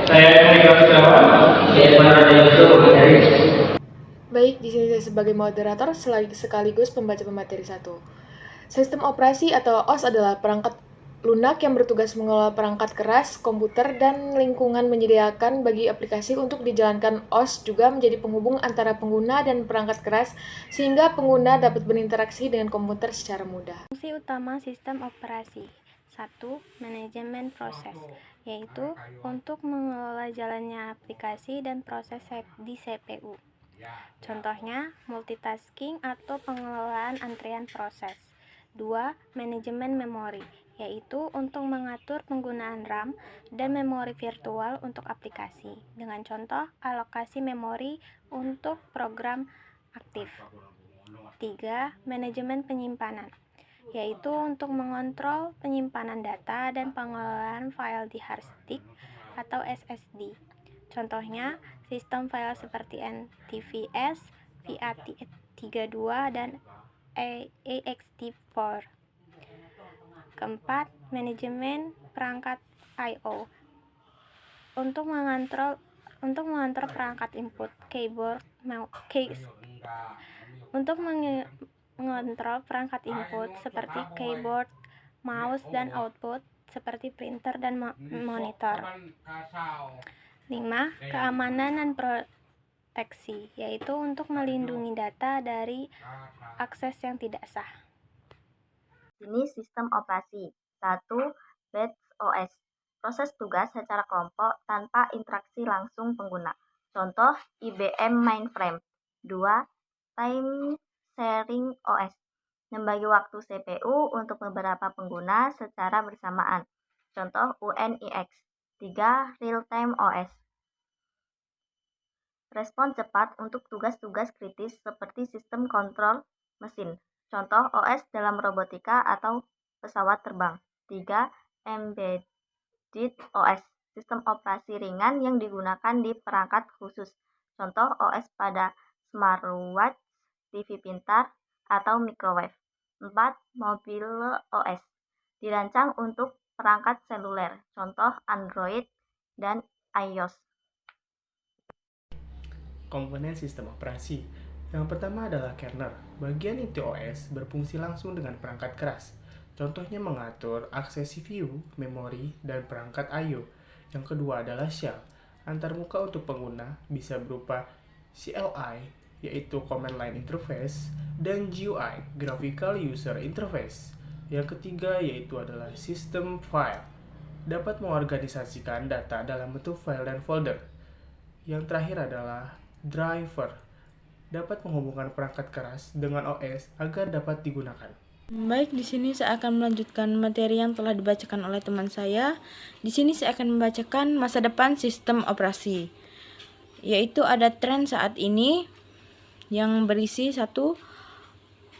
Saya Hendra Setiawan, Baik, di sini saya sebagai moderator sekaligus pembaca pemateri 1. Sistem operasi atau OS adalah perangkat lunak yang bertugas mengelola perangkat keras, komputer, dan lingkungan menyediakan bagi aplikasi untuk dijalankan. OS juga menjadi penghubung antara pengguna dan perangkat keras sehingga pengguna dapat berinteraksi dengan komputer secara mudah. Fungsi utama sistem operasi 1. Manajemen proses, yaitu untuk mengelola jalannya aplikasi dan proses di CPU. Contohnya, multitasking atau pengelolaan antrian proses. 2. Manajemen memori, yaitu untuk mengatur penggunaan RAM dan memori virtual untuk aplikasi, dengan contoh alokasi memori untuk program aktif. 3. Manajemen penyimpanan, yaitu untuk mengontrol penyimpanan data dan pengelolaan file di hard disk atau SSD. Contohnya, sistem file seperti NTFS, FAT32, dan ext4. Keempat, manajemen perangkat I/O, untuk mengontrol perangkat input, keyboard, untuk mengontrol perangkat input seperti keyboard, mouse, dan output seperti printer dan monitor. 5. Keamanan dan proteksi, yaitu untuk melindungi data dari akses yang tidak sah. Jenis sistem operasi 1. Batch OS, proses tugas secara kelompok tanpa interaksi langsung pengguna. Contoh IBM Mainframe. 2. Time Sharing OS, membagi waktu CPU untuk beberapa pengguna secara bersamaan. Contoh UNIX. 3. Real-time OS, respon cepat untuk tugas-tugas kritis seperti sistem kontrol mesin. Contoh OS dalam robotika atau pesawat terbang. 3. Embedded OS, sistem operasi ringan yang digunakan di perangkat khusus. Contoh OS pada smartwatch, TV pintar, atau microwave. 4. Mobile OS, dirancang untuk perangkat seluler. Contoh Android dan iOS. Komponen sistem operasi. Yang pertama adalah kernel. Bagian inti OS berfungsi langsung dengan perangkat keras. Contohnya mengatur akses CPU, memori, dan perangkat I/O. Yang kedua adalah shell. Antarmuka untuk pengguna bisa berupa CLI, yaitu Command Line Interface, dan GUI, Graphical User Interface. Yang ketiga yaitu adalah sistem file. Dapat mengorganisasikan data dalam bentuk file dan folder. Yang terakhir adalah driver, dapat menghubungkan perangkat keras dengan OS agar dapat digunakan. Baik, di sini saya akan melanjutkan materi yang telah dibacakan oleh teman saya. Di sini saya akan membacakan masa depan sistem operasi, yaitu ada tren saat ini yang berisi 1.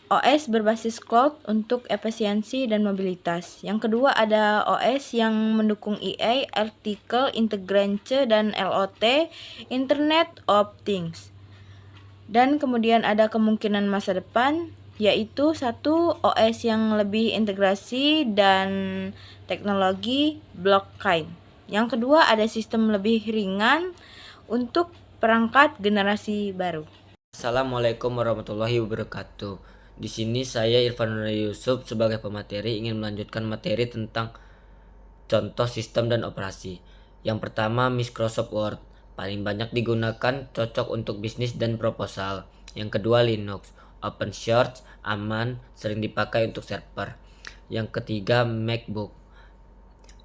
OS berbasis cloud untuk efisiensi dan mobilitas. Yang kedua ada OS yang mendukung IA, Article Intelligence, dan LOT, Internet of Things. Dan kemudian ada kemungkinan masa depan, yaitu 1. OS yang lebih integrasi dan teknologi blockchain. Yang kedua ada sistem lebih ringan untuk perangkat generasi baru. Assalamualaikum warahmatullahi wabarakatuh. Di sini saya Irfan Yusuf sebagai pemateri ingin melanjutkan materi tentang contoh sistem dan operasi. Yang pertama, Microsoft Word, paling banyak digunakan, cocok untuk bisnis dan proposal. Yang kedua, Linux, open source, aman, sering dipakai untuk server. Yang ketiga, MacBook,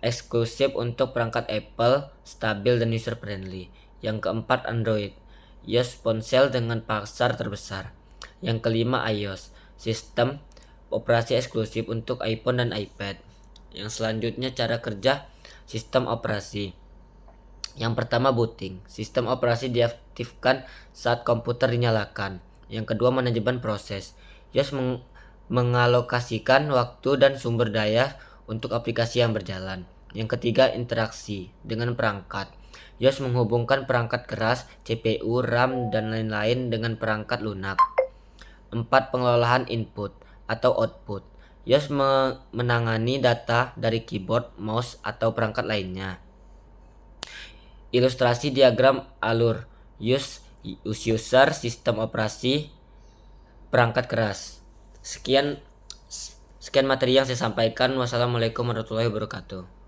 eksklusif untuk perangkat Apple, stabil dan user friendly. Yang keempat, Android, iOS ponsel dengan pasar terbesar. Yang kelima, iOS, sistem operasi eksklusif untuk iPhone dan iPad. Yang selanjutnya, cara kerja sistem operasi. Yang pertama, booting, sistem operasi diaktifkan saat komputer dinyalakan. Yang kedua, manajemen proses, iOS mengalokasikan waktu dan sumber daya untuk aplikasi yang berjalan. Yang ketiga, interaksi dengan perangkat, iOS menghubungkan perangkat keras, CPU, RAM, dan lain-lain dengan perangkat lunak. 4. Pengelolaan input atau output, iOS menangani data dari keyboard, mouse, atau perangkat lainnya. Ilustrasi diagram alur user sistem operasi perangkat keras. Sekian materi yang saya sampaikan. Wassalamualaikum warahmatullahi wabarakatuh.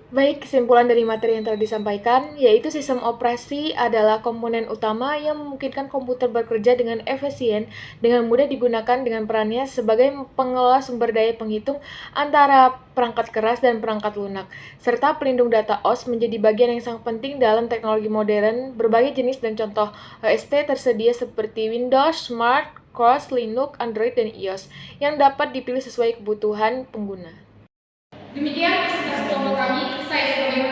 Baik, kesimpulan dari materi yang telah disampaikan, yaitu sistem operasi adalah komponen utama yang memungkinkan komputer bekerja dengan efisien, dengan mudah digunakan dengan perannya sebagai pengelola sumber daya penghitung antara perangkat keras dan perangkat lunak, serta pelindung data OS menjadi bagian yang sangat penting dalam teknologi modern. Berbagai jenis dan contoh OST tersedia seperti Windows, Smart, Cross, Linux, Android, dan iOS, yang dapat dipilih sesuai kebutuhan pengguna. Demikian presentasi kelompok kami. Saya sebagai